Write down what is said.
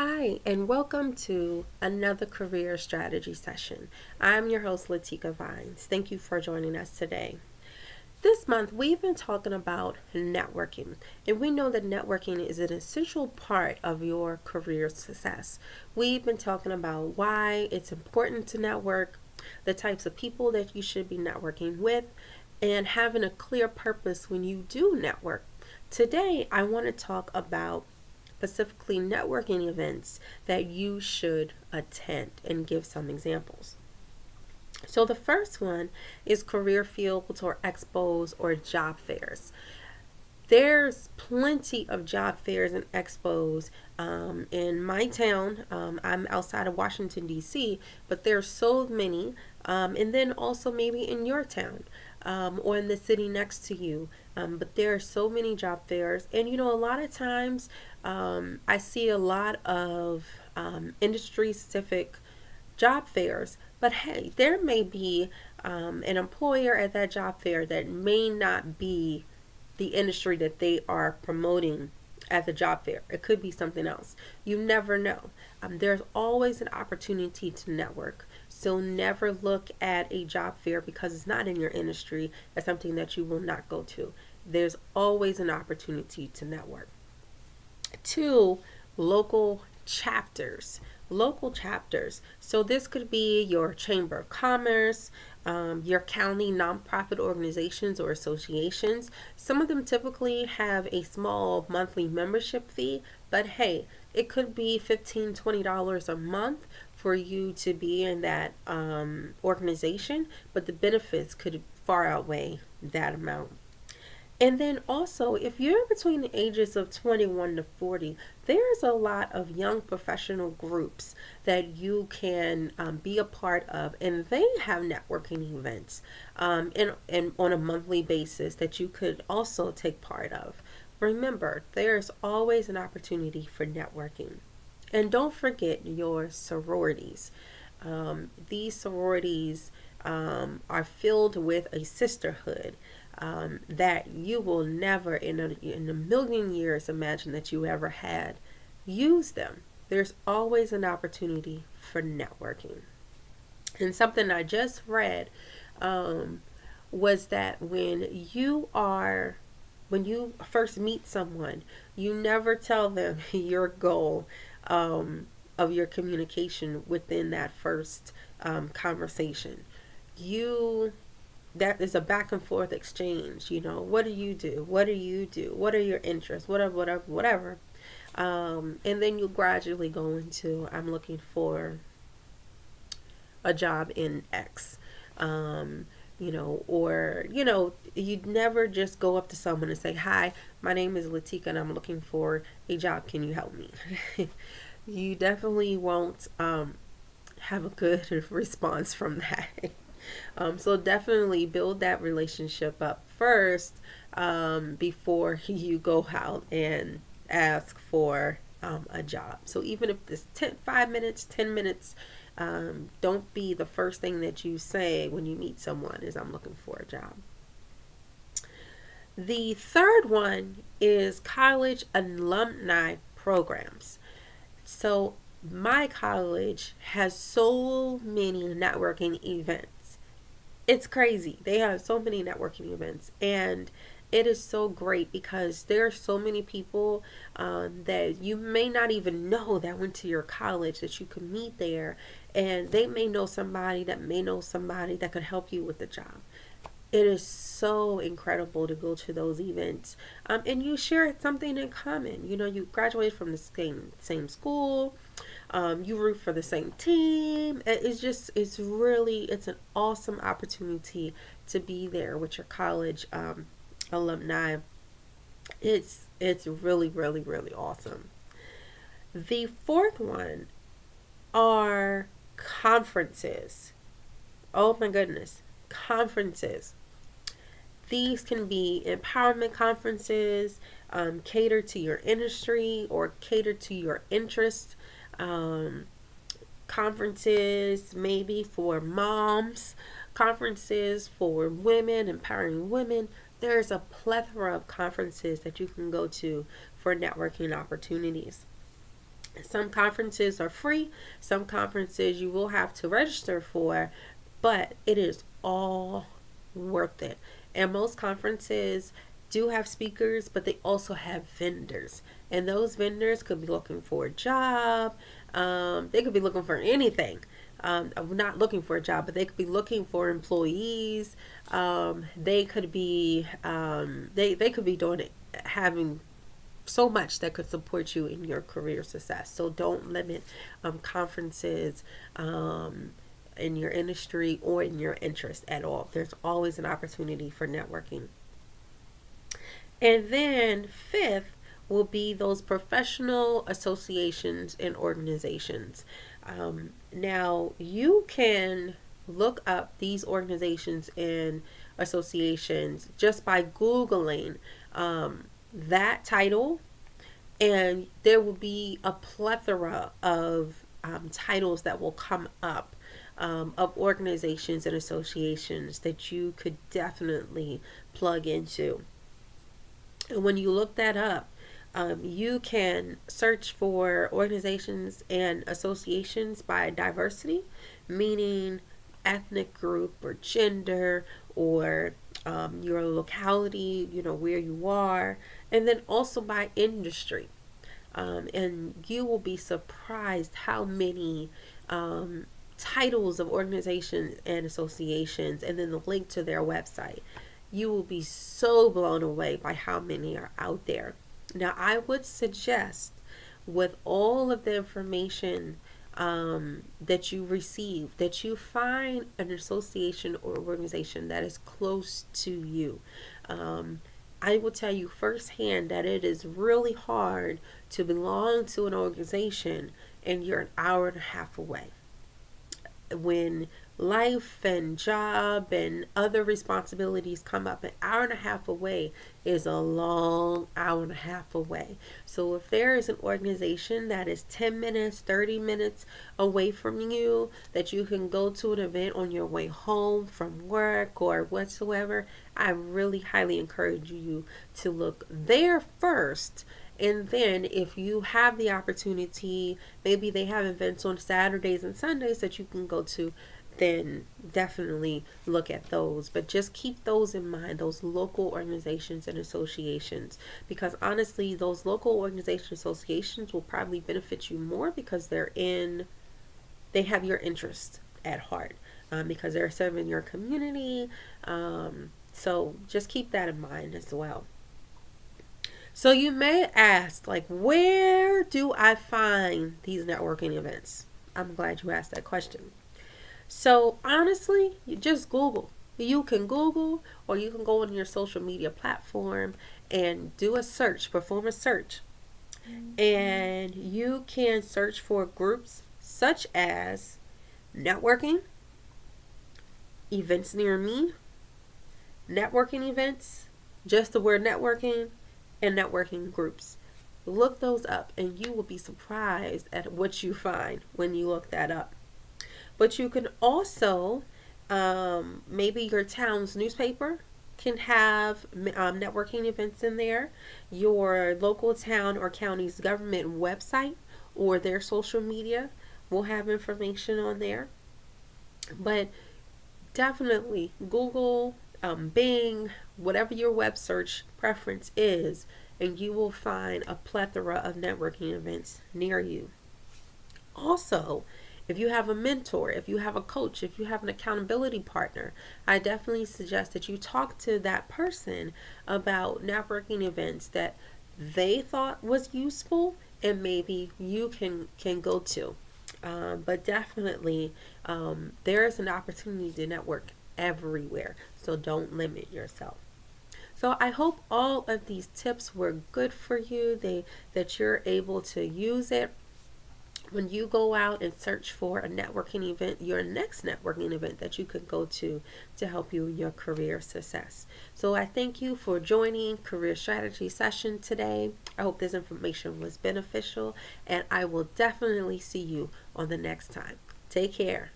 Hi, and welcome to another career strategy session. I'm your host, Latika Vines. Thank you for joining us today. This month, we've been talking about networking, and we know that networking is an essential part of your career success. We've been talking about why it's important to network, the types of people that you should be networking with, and having a clear purpose when you do network. Today, I want to talk about specifically networking events that you should attend and give some examples. So, the first one is career fields or expos or job fairs. There's plenty of job fairs and expos in my town. I'm outside of Washington, D.C., but there's so many. And then also maybe in your town or in the city next to you. But there are so many job fairs. And, a lot of times I see a lot of industry specific job fairs. But hey, there may be an employer at that job fair that may not be the industry that they are promoting at the job fair. It could be something else. You never know. There's always an opportunity to network. So never look at a job fair because it's not in your industry as something that you will not go to. There's always an opportunity to network. Two, local chapters. Local chapters. So this could be your Chamber of Commerce, your county nonprofit organizations or associations. Some of them typically have a small monthly membership fee, but hey, it could be $15-$20 a month for you to be in that organization, but the benefits could far outweigh that amount. And then also, if you're between the ages of 21 to 40, there's a lot of young professional groups that you can be a part of, and they have networking events and on a monthly basis that you could also take part of. Remember, there's always an opportunity for networking. And don't forget your sororities. These sororities are filled with a sisterhood that you will never in a million years imagine that you ever had. Use them. There's always an opportunity for networking. And something I just read was that when you first meet someone, you never tell them your goal of your communication within that first conversation. You That is a back and forth exchange. What do you do? What do you do? What are your interests? Whatever. And then you gradually go into, I'm looking for a job in X. You'd never just go up to someone and say, "Hi, my name is Latika and I'm looking for a job. Can you help me?" You definitely won't have a good response from that. So definitely build that relationship up first before you go out and ask for a job. So even if it's 5 minutes, 10 minutes, don't be the first thing that you say when you meet someone is, "I'm looking for a job." The third one is college alumni programs. So my college has so many networking events. It's crazy. They have so many networking events, and it is so great because there are so many people that you may not even know that went to your college that you could meet there, and they may know somebody that may know somebody that could help you with the job. It is so incredible to go to those events, and you share something in common. You graduate from the same school. You root for the same team. It's an awesome opportunity to be there with your college alumni. It's really, really, really awesome. The fourth one are conferences. Oh my goodness, conferences. These can be empowerment conferences, cater to your industry or cater to your interest. Um, Conferences maybe for moms, conferences for women, empowering women. There's a plethora of conferences that you can go to for networking opportunities. Some conferences are free, some conferences you will have to register for, but it is all worth it. And most conferences do have speakers, but they also have vendors. And those vendors could be looking for a job. They could be looking for anything. Not looking for a job, but they could be looking for employees. They could be they could be doing it, having so much that could support you in your career success. So don't limit conferences in your industry or in your interest at all. There's always an opportunity for networking. And then fifth will be those professional associations and organizations. Now you can look up these organizations and associations just by Googling that title, and there will be a plethora of titles that will come up of organizations and associations that you could definitely plug into. And when you look that up, you can search for organizations and associations by diversity, meaning ethnic group or gender or your locality, where you are, and then also by industry. And you will be surprised how many titles of organizations and associations, and then the link to their website. You will be so blown away by how many are out there. Now, I would suggest, with all of the information that you receive, that you find an association or organization that is close to you. I will tell you firsthand that it is really hard to belong to an organization and you're an hour and a half away. When life and job and other responsibilities come up, an hour and a half away is a long hour and a half away. So if there is an organization that is 10 minutes, 30 minutes away from you, that you can go to an event on your way home from work or whatsoever, I really highly encourage you to look there first. And then if you have the opportunity, maybe they have events on Saturdays and Sundays that you can go to, then definitely look at those. But just keep those in mind, those local organizations and associations, because honestly, those local organization associations will probably benefit you more because they have your interest at heart, because they're serving your community. So just keep that in mind as well. So you may ask, like, where do I find these networking events? I'm glad you asked that question. So honestly, you just Google. You can Google, or you can go on your social media platform and do a search, perform a search. And you can search for groups such as networking, events near me, networking events, just the word networking, and networking groups. Look those up and you will be surprised at what you find when you look that up. But you can also, maybe your town's newspaper can have networking events in there. Your local town or county's government website or their social media will have information on there. But definitely Google, Bing, whatever your web search preference is, and you will find a plethora of networking events near you. Also, if you have a mentor, if you have a coach, if you have an accountability partner, I definitely suggest that you talk to that person about networking events that they thought was useful and maybe you can go to. But definitely, there is an opportunity to network everywhere. So don't limit yourself. So I hope all of these tips were good for you. That you're able to use it when you go out and search for a networking event, your next networking event that you could go to help you in your career success. So I thank you for joining Career Strategy Session today. I hope this information was beneficial, and I will definitely see you on the next time. Take care.